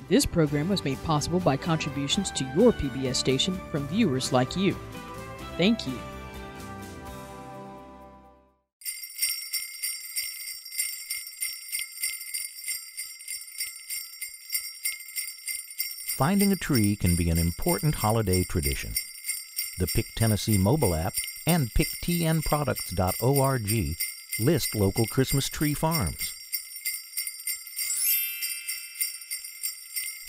This program was made possible by contributions to your PBS station from viewers like you. Thank you. Finding a tree can be an important holiday tradition. The Pick Tennessee mobile app and picktnproducts.org list local Christmas tree farms.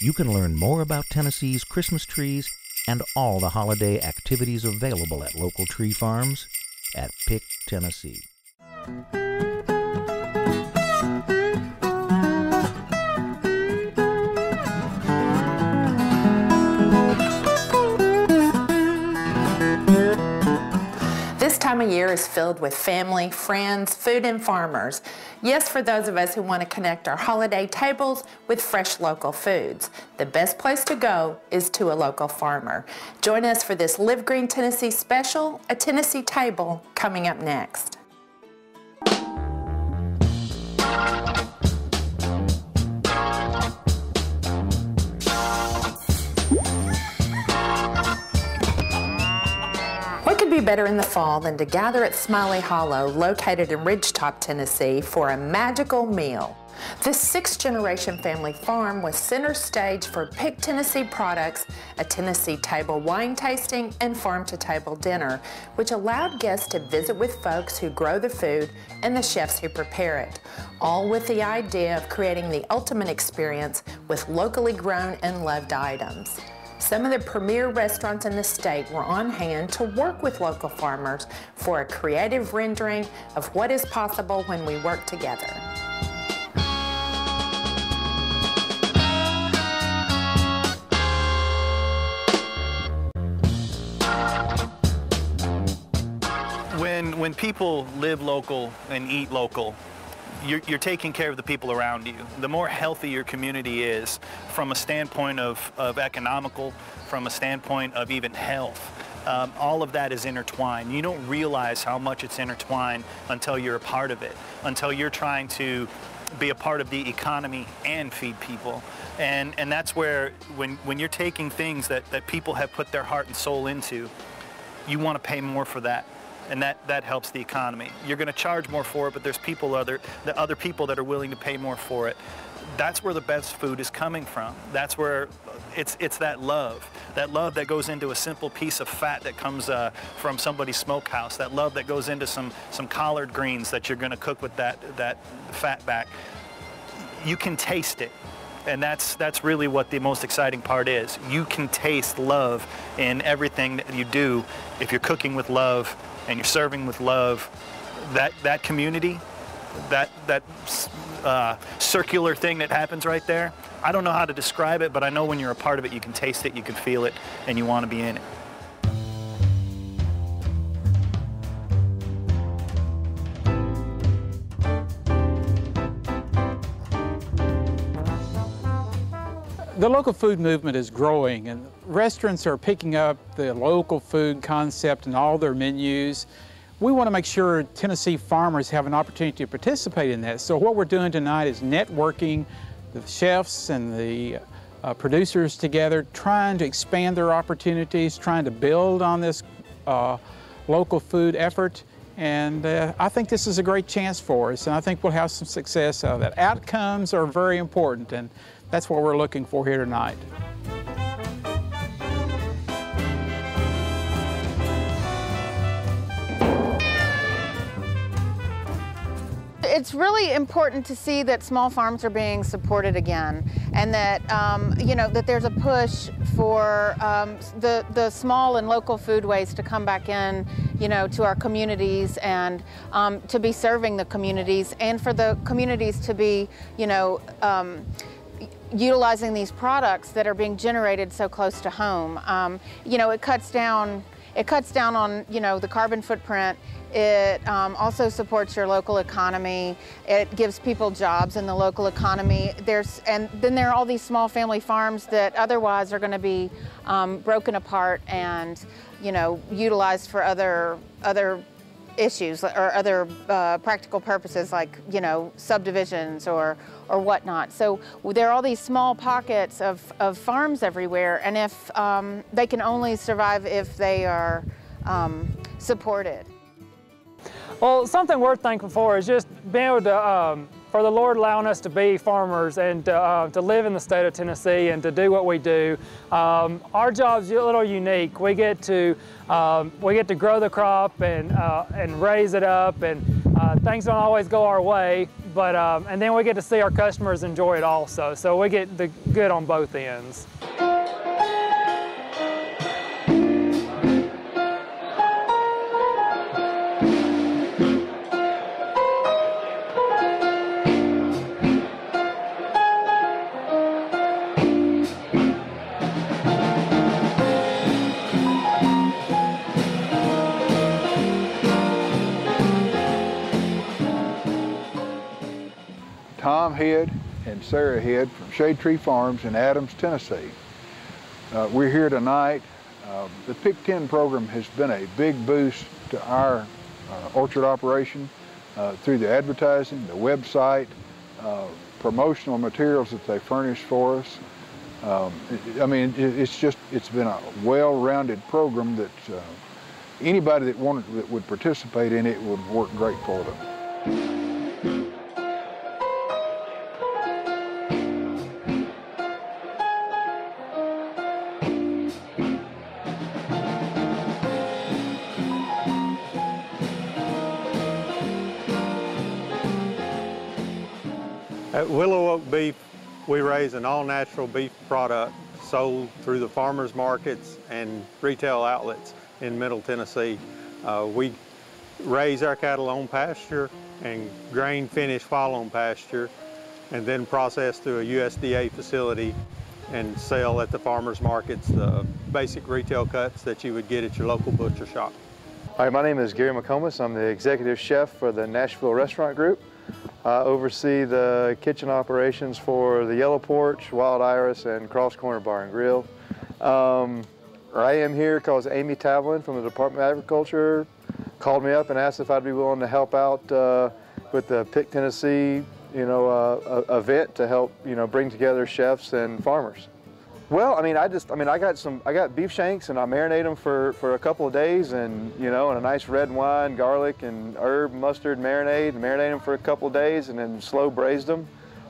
You can learn more about Tennessee's Christmas trees and all the holiday activities available at local tree farms at Pick Tennessee. This time of year is filled with family, friends, food, and farmers. Yes, for those of us who want to connect our holiday tables with fresh local foods. The best place to go is to a local farmer. Join us for this Live Green Tennessee special, A Tennessee Table, coming up next. Be better in the fall than to gather at Smiley Hollow, located in Ridgetop, Tennessee, for a magical meal. This sixth-generation family farm was center stage for Pick Tennessee products, a Tennessee table wine tasting, and farm-to-table dinner, which allowed guests to visit with folks who grow the food and the chefs who prepare it, all with the idea of creating the ultimate experience with locally grown and loved items. Some of the premier restaurants in the state were on hand to work with local farmers for a creative rendering of what is possible when we work together. When people live local and eat local, you're taking care of the people around you. The more healthy your community is from a standpoint of economical, from a standpoint of even health, all of that is intertwined. You don't realize how much it's intertwined until you're a part of it, until you're trying to be a part of the economy and feed people. And that's where when you're taking things that people have put their heart and soul into, you want to pay more for that. And that helps the economy. You're going to charge more for it, but there's other people that are willing to pay more for it. That's where the best food is coming from. That's where it's that love that goes into a simple piece of fat that comes from somebody's smokehouse. That love that goes into some collard greens that you're going to cook with that fat back. You can taste it. And that's really what the most exciting part is. You can taste love in everything that you do if you're cooking with love and you're serving with love. That community, that circular thing that happens right there, I don't know how to describe it, but I know when you're a part of it, you can taste it, you can feel it, and you want to be in it. The local food movement is growing, and restaurants are picking up the local food concept in all their menus. We want to make sure Tennessee farmers have an opportunity to participate in that. So what we're doing tonight is networking the chefs and the producers together, trying to expand their opportunities, trying to build on this local food effort. And I think this is a great chance for us, and I think we'll have some success out of that. Outcomes are very important, and that's what we're looking for here tonight. It's really important to see that small farms are being supported again, and that you know, that there's a push for the small and local foodways to come back in, you know, to our communities, and to be serving the communities, and for the communities to be, you know, utilizing these products that are being generated so close to home. You know, it cuts down on, you know, the carbon footprint. It also supports your local economy. It gives people jobs in the local economy. And then there are all these small family farms that otherwise are going to be broken apart and, you know, utilized for other issues or other practical purposes, like, you know, subdivisions or whatnot. So there are all these small pockets of farms everywhere, and if they can only survive if they are supported. Well, something we're thankful for is just being able to, for the Lord allowing us to be farmers and to live in the state of Tennessee and to do what we do. Our job's a little unique. We get to grow the crop and raise it up, and things don't always go our way, but and then we get to see our customers enjoy it also. So we get the good on both ends. Tom Head and Sarah Head from Shade Tree Farms in Adams, Tennessee. We're here tonight. The Pick 10 program has been a big boost to our orchard operation through the advertising, the website, promotional materials that they furnish for us. I mean, it's been a well-rounded program that anybody that would participate in it would work great for them. At Willow Oak Beef, we raise an all-natural beef product sold through the farmers markets and retail outlets in Middle Tennessee. We raise our cattle on pasture and grain finish while on pasture, and then process through a USDA facility and sell at the farmers markets the basic retail cuts that you would get at your local butcher shop. Hi, my name is Gary McComas. I'm the executive chef for the Nashville Restaurant Group. I oversee the kitchen operations for the Yellow Porch, Wild Iris, and Cross Corner Bar and Grill. I am here because Amy Tavlin from the Department of Agriculture called me up and asked if I'd be willing to help out with the Pick Tennessee, event to help, bring together chefs and farmers. Well, I got beef shanks and I marinate them for a couple of days, and in a nice red wine, garlic and herb mustard marinade them for a couple of days, and then slow braised them.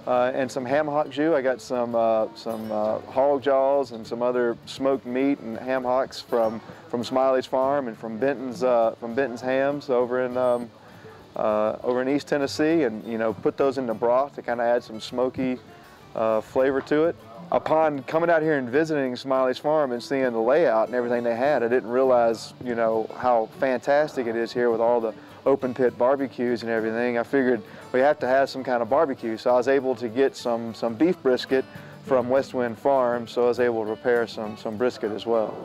And some ham hock jus. I got some hog jaws and some other smoked meat and ham hocks from Smiley's Farm and from Benton's Hams over in East Tennessee, and put those in the broth to kind of add some smoky flavor to it. Upon coming out here and visiting Smiley's Farm and seeing the layout and everything they had, I didn't realize, how fantastic it is here with all the open pit barbecues and everything. I figured we have to have some kind of barbecue, so I was able to get some beef brisket from West Wind Farm, so I was able to prepare some brisket as well.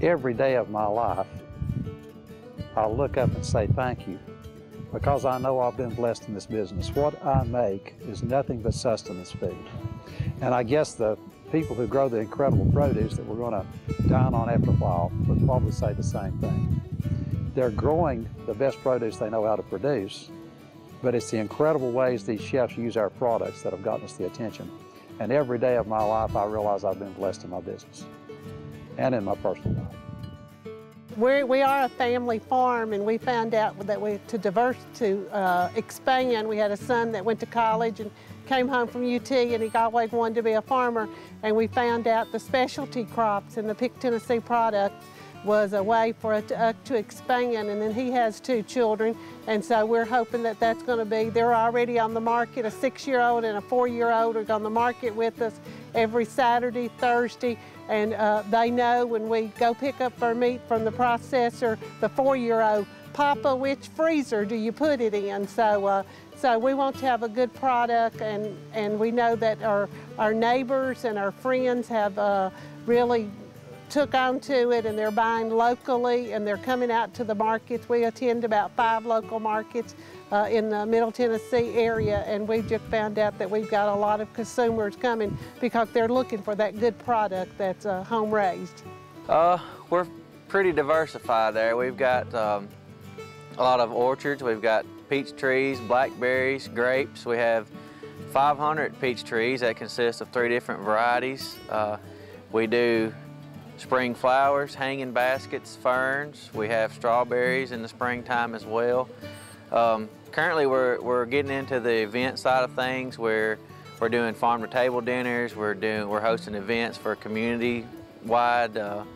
Every day of my life, I'll look up and say thank you, because I know I've been blessed in this business. What I make is nothing but sustenance food. And I guess the people who grow the incredible produce that we're going to dine on after a while would probably say the same thing. They're growing the best produce they know how to produce, but it's the incredible ways these chefs use our products that have gotten us the attention. And every day of my life, I realize I've been blessed in my business and in my personal life. We are a family farm, and we found out that to expand. We had a son that went to college and came home from UT, and he always wanted to be a farmer. And we found out the specialty crops and the Pick Tennessee product was a way for us to expand. And then he has 2 children, and so we're hoping that that's going to be. They're already on the market. A 6-year-old and a 4-year-old are on the market with us every Saturday, Thursday. And they know when we go pick up our meat from the processor, the 4-year-old, Papa, which freezer do you put it in? So we want to have a good product, and we know that our neighbors and our friends have really took on to it, and they're buying locally, and they're coming out to the markets. We attend about 5 local markets in the Middle Tennessee area, and we've just found out that we've got a lot of consumers coming because they're looking for that good product that's home raised. We're pretty diversified there. We've got a lot of orchards. We've got peach trees, blackberries, grapes. We have 500 peach trees that consist of 3 different varieties. We do spring flowers, hanging baskets, ferns. We have strawberries in the springtime as well. Currently we're getting into the event side of things where we're doing farm-to-table dinners. We're hosting events for community-wide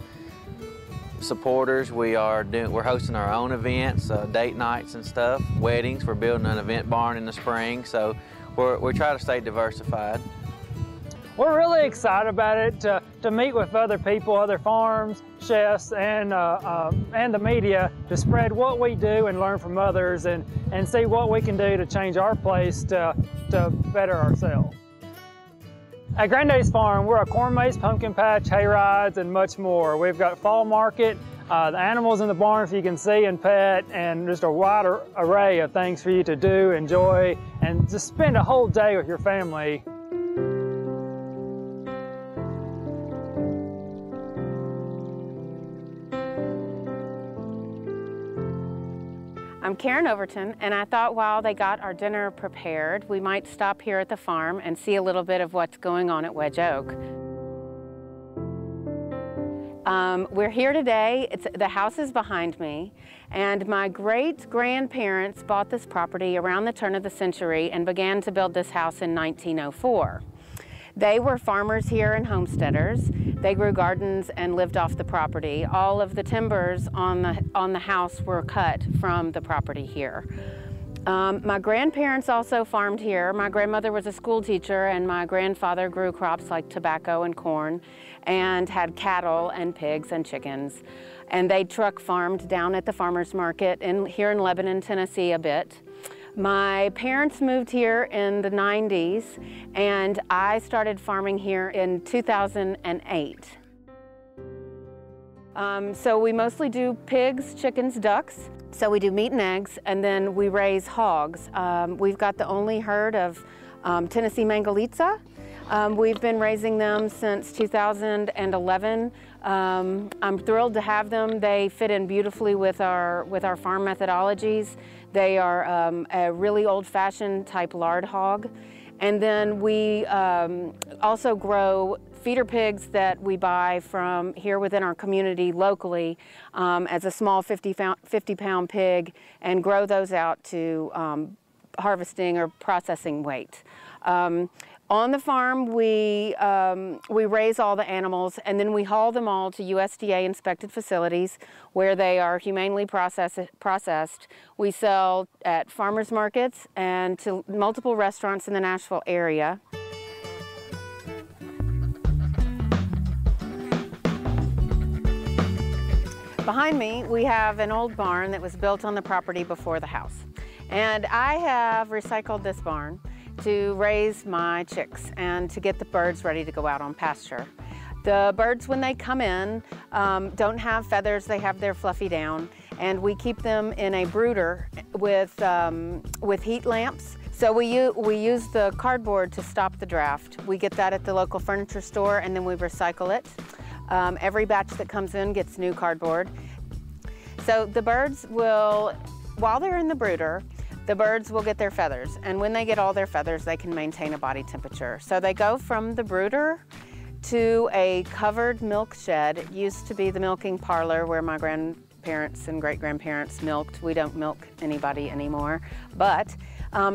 supporters. We're hosting our own events, date nights and stuff, weddings. We're building an event barn in the spring, so we try to stay diversified. We're really excited about it to meet with other people, other farms, chefs, and the media to spread what we do and learn from others and see what we can do to change our place to better ourselves. At Granddaddy's Farm, we're a corn maze, pumpkin patch, hay rides, and much more. We've got fall market, the animals in the barn if you can see and pet, and just a wide array of things for you to do, enjoy, and just spend a whole day with your family. I'm Karen Overton, and I thought while they got our dinner prepared, we might stop here at the farm and see a little bit of what's going on at Wedge Oak. We're here today. The house is behind me, and my great-grandparents bought this property around the turn of the century and began to build this house in 1904. They were farmers here and homesteaders. They grew gardens and lived off the property. All of the timbers on the house were cut from the property here. My grandparents also farmed here. My grandmother was a school teacher, and my grandfather grew crops like tobacco and corn and had cattle and pigs and chickens. And they truck farmed down at the farmers market here in Lebanon, Tennessee a bit. My parents moved here in the 90s, and I started farming here in 2008. So we mostly do pigs, chickens, ducks. So we do meat and eggs, and then we raise hogs. We've got the only herd of Tennessee Mangalitsa. We've been raising them since 2011. I'm thrilled to have them. They fit in beautifully with our farm methodologies. They are a really old-fashioned type lard hog. And then we also grow feeder pigs that we buy from here within our community locally as a small 50-pound pig, and grow those out to harvesting or processing weight. On the farm, we raise all the animals, and then we haul them all to USDA-inspected facilities where they are humanely processed. We sell at farmers markets and to multiple restaurants in the Nashville area. Behind me, we have an old barn that was built on the property before the house. And I have recycled this barn to raise my chicks and to get the birds ready to go out on pasture. The birds, when they come in, don't have feathers, they have their fluffy down, and we keep them in a brooder with heat lamps. So we use the cardboard to stop the draft. We get that at the local furniture store, and then we recycle it. Every batch that comes in gets new cardboard. So the birds will, while they're in the brooder, the birds will get their feathers, and when they get all their feathers, they can maintain a body temperature. So they go from the brooder to a covered milk shed. It used to be the milking parlor where my grandparents and great-grandparents milked. We don't milk anybody anymore, but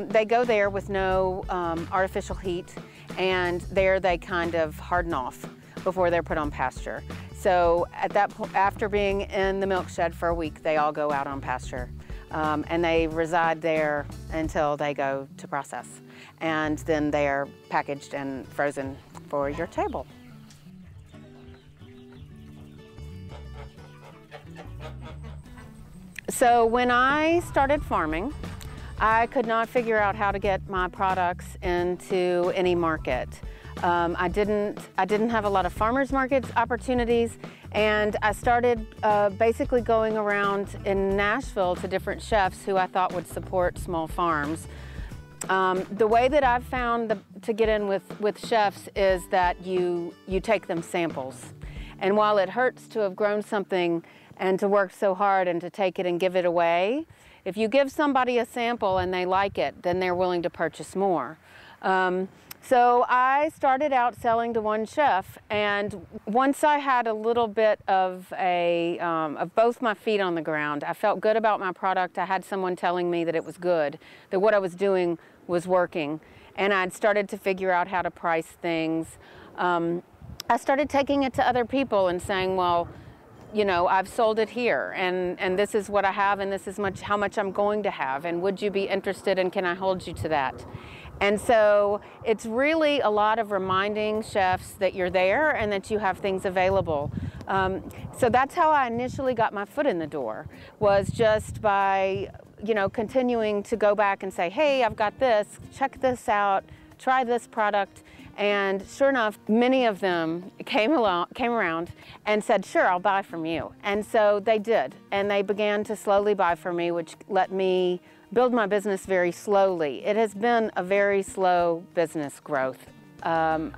they go there with no artificial heat, and there they kind of harden off before they're put on pasture. So at that point, after being in the milk shed for a week, they all go out on pasture. And they reside there until they go to process. And then they are packaged and frozen for your table. So when I started farming, I could not figure out how to get my products into any market. I didn't have a lot of farmers markets opportunities, and I started basically going around in Nashville to different chefs who I thought would support small farms. The way that I've found to get in with chefs is that you take them samples. And while it hurts to have grown something and to work so hard and to take it and give it away. If you give somebody a sample and they like it, then they're willing to purchase more. So I started out selling to one chef, and once I had a little bit of both my feet on the ground, I felt good about my product. I had someone telling me that it was good, that what I was doing was working, and I'd started to figure out how to price things. I started taking it to other people and saying, well, you know, I've sold it here, and this is what I have, and this is how much I'm going to have, and would you be interested, and can I hold you to that? And so it's really a lot of reminding chefs that you're there and that you have things available. So that's how I initially got my foot in the door, was just by, you know, continuing to go back and say, hey, I've got this, check this out, try this product. And sure enough, many of them came around and said, sure, I'll buy from you. And so they did, and they began to slowly buy from me, which let me build my business very slowly. It has been a very slow business growth. I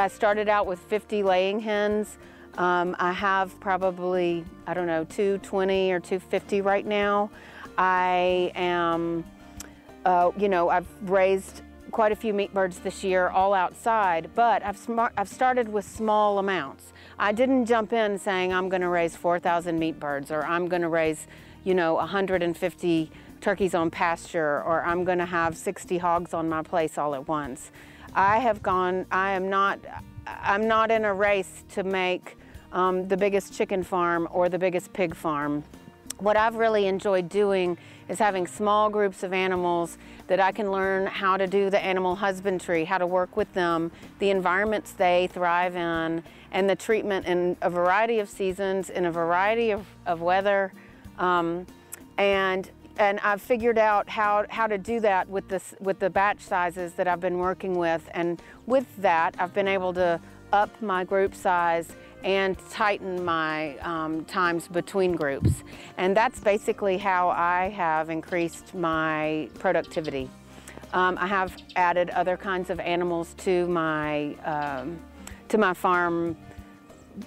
started out with 50 laying hens. I have probably, I don't know, 220 or 250 right now. I am, you know, I've raised quite a few meat birds this year, all outside, but I've started with small amounts. I didn't jump in saying I'm going to raise 4,000 meat birds, or I'm going to raise, you know, 150 turkeys on pasture, or I'm going to have 60 hogs on my place all at once. I'm not in a race to make the biggest chicken farm or the biggest pig farm. What I've really enjoyed doing is having small groups of animals that I can learn how to do the animal husbandry, how to work with them, the environments they thrive in, and the treatment in a variety of seasons, in a variety of weather. And I've figured out how to do that with the batch sizes that I've been working with. And with that, I've been able to up my group size and tighten my times between groups. And that's basically how I have increased my productivity. I have added other kinds of animals to my farm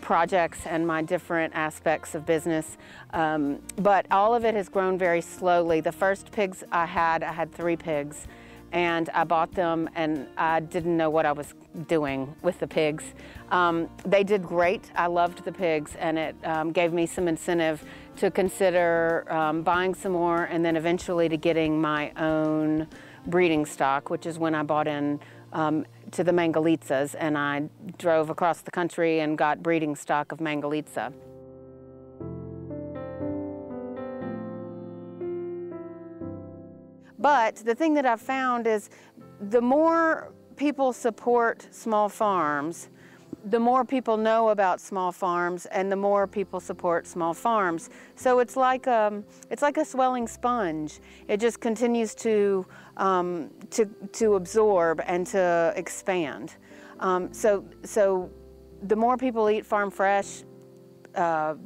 projects and my different aspects of business, but all of it has grown very slowly. The first pigs I had 3 pigs, and I bought them, and I didn't know what I was doing with the pigs. They did great. I loved the pigs, and it gave me some incentive to consider buying some more, and then eventually to getting my own breeding stock, which is when I bought in to the Mangalitsa's, and I drove across the country and got breeding stock of Mangalitsa. But the thing that I've found is the more people support small farms, the more people know about small farms, and the more people support small farms. So it's like a swelling sponge. It just continues to absorb and to expand. So the more people eat farm fresh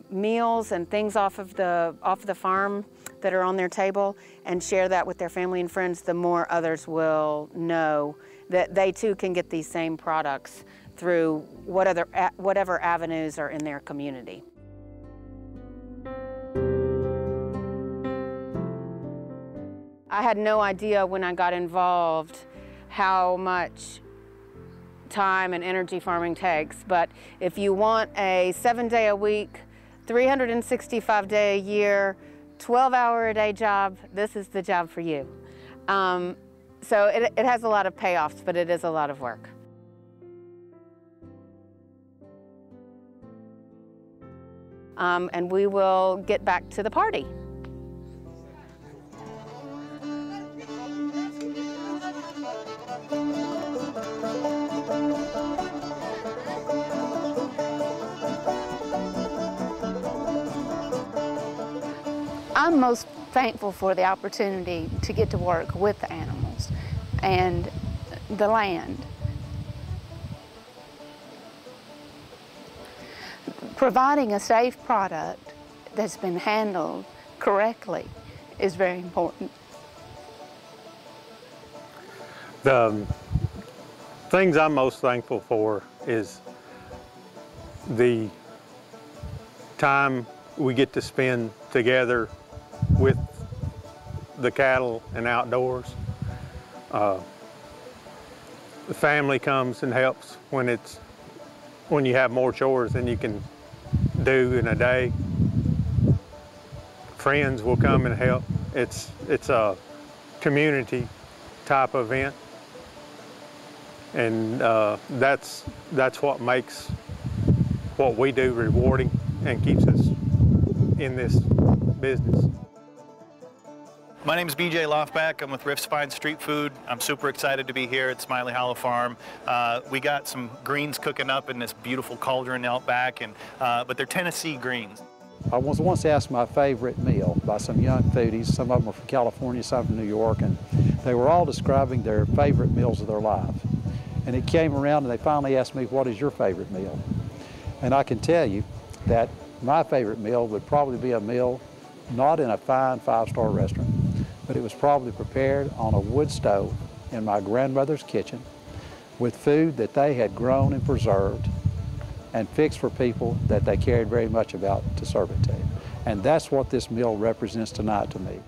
meals and things off of the farm that are on their table and share that with their family and friends, the more others will know that they too can get these same products through whatever avenues are in their community. I had no idea when I got involved how much time and energy farming takes, but if you want a 7-day-a-week, 365-day-a-year, 12-hour-a-day job, this is the job for you. So it has a lot of payoffs, but it is a lot of work. And we will get back to the party. I'm most thankful for the opportunity to get to work with the animals and the land. Providing a safe product that's been handled correctly is very important. The things I'm most thankful for is the time we get to spend together with the cattle and outdoors. The family comes and helps when you have more chores than you can do in a day. Friends will come and help. It's a community type event, and that's what makes what we do rewarding and keeps us in this business. My name is BJ Loftback. I'm with Riff's Fine Street Food. I'm super excited to be here at Smiley Hollow Farm. We got some greens cooking up in this beautiful cauldron out back, but they're Tennessee greens. I was once asked my favorite meal by some young foodies. Some of them were from California, some from New York, and they were all describing their favorite meals of their life. And it came around and they finally asked me, what is your favorite meal? And I can tell you that my favorite meal would probably be a meal not in a fine five-star restaurant, but it was probably prepared on a wood stove in my grandmother's kitchen with food that they had grown and preserved and fixed for people that they cared very much about to serve it to. And that's what this meal represents tonight to me.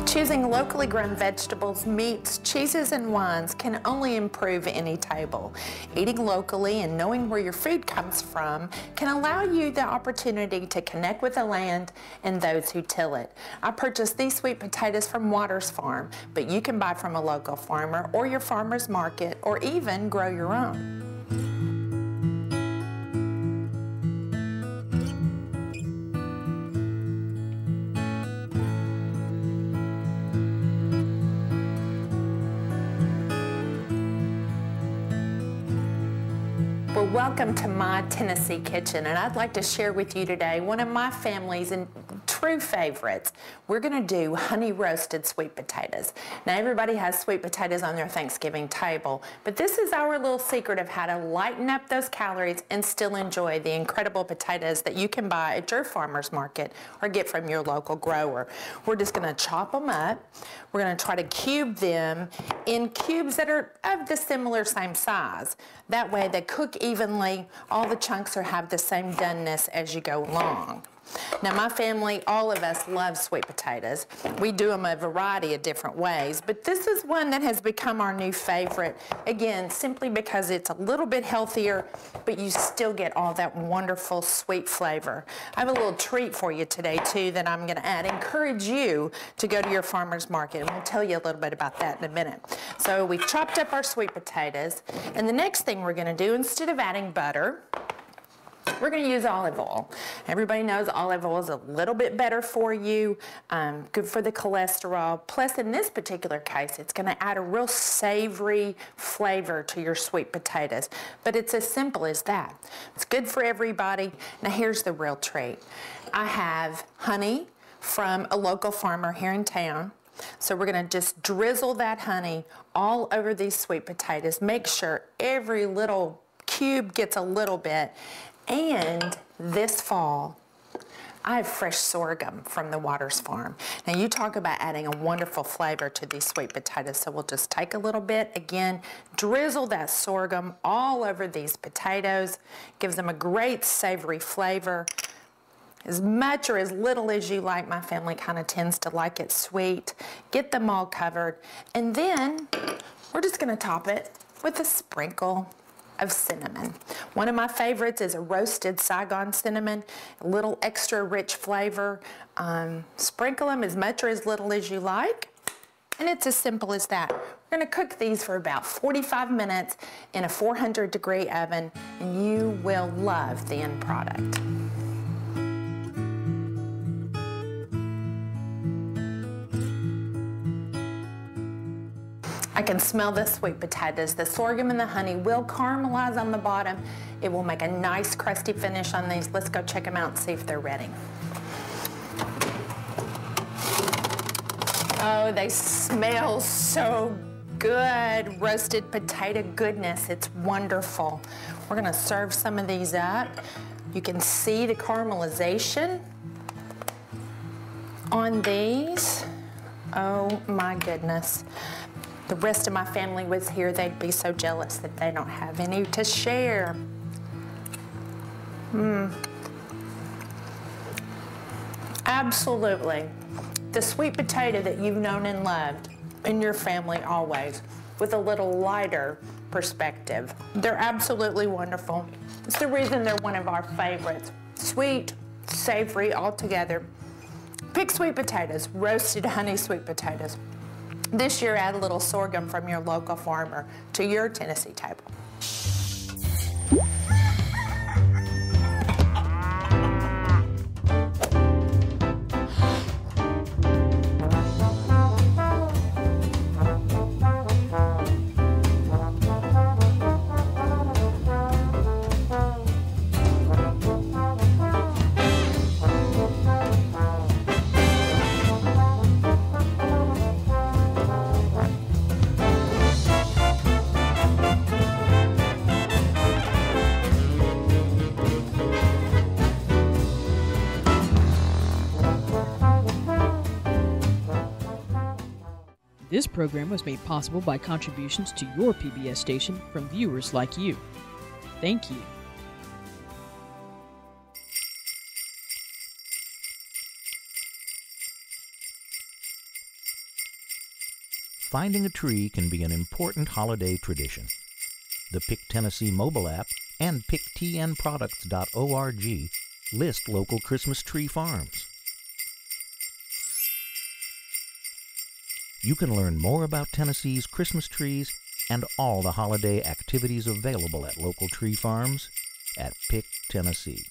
Choosing locally grown vegetables, meats, cheeses, and wines can only improve any table. Eating locally and knowing where your food comes from can allow you the opportunity to connect with the land and those who till it. I purchased these sweet potatoes from Waters Farm, but you can buy from a local farmer or your farmer's market, or even grow your own. Well, welcome to my Tennessee kitchen, and I'd like to share with you today one of my family's true favorites. We're going to do honey roasted sweet potatoes. Now, everybody has sweet potatoes on their Thanksgiving table, but this is our little secret of how to lighten up those calories and still enjoy the incredible potatoes that you can buy at your farmer's market or get from your local grower. We're just going to chop them up. We're going to try to cube them in cubes that are of the same size. That way they cook evenly. All the chunks have the same doneness as you go along. Now, my family, all of us love sweet potatoes. We do them a variety of different ways, but this is one that has become our new favorite. Again, simply because it's a little bit healthier, but you still get all that wonderful sweet flavor. I have a little treat for you today, too, that I'm going to add. Encourage you to go to your farmer's market, and we'll tell you a little bit about that in a minute. So we've chopped up our sweet potatoes, and the next thing we're going to do, instead of adding butter, we're going to use olive oil. Everybody knows olive oil is a little bit better for you, good for the cholesterol. Plus, in this particular case, it's going to add a real savory flavor to your sweet potatoes. But it's as simple as that. It's good for everybody. Now, here's the real treat. I have honey from a local farmer here in town. So we're going to just drizzle that honey all over these sweet potatoes. Make sure every little cube gets a little bit. And this fall, I have fresh sorghum from the Waters Farm. Now, you talk about adding a wonderful flavor to these sweet potatoes, so we'll just take a little bit, again, drizzle that sorghum all over these potatoes, gives them a great savory flavor. As much or as little as you like. My family kind of tends to like it sweet. Get them all covered, and then we're just going to top it with a sprinkle of cinnamon. One of my favorites is a roasted Saigon cinnamon, a little extra rich flavor. Sprinkle them as much or as little as you like, and it's as simple as that. We're going to cook these for about 45 minutes in a 400-degree oven, and you will love the end product. I can smell the sweet potatoes. The sorghum and the honey will caramelize on the bottom. It will make a nice crusty finish on these. Let's go check them out and see if they're ready. Oh, they smell so good. Roasted potato goodness. It's wonderful. We're gonna serve some of these up. You can see the caramelization on these. Oh my goodness. The rest of my family was here. They'd be so jealous that they don't have any to share. Absolutely. The sweet potato that you've known and loved in your family always, with a little lighter perspective. They're absolutely wonderful. It's the reason they're one of our favorites. Sweet, savory, all together. Pick sweet potatoes, roasted honey sweet potatoes. This year, add a little sorghum from your local farmer to your Tennessee table. This program was made possible by contributions to your PBS station from viewers like you. Thank you. Finding a tree can be an important holiday tradition. The Pick Tennessee mobile app and picktnproducts.org list local Christmas tree farms. You can learn more about Tennessee's Christmas trees and all the holiday activities available at local tree farms at Pick Tennessee.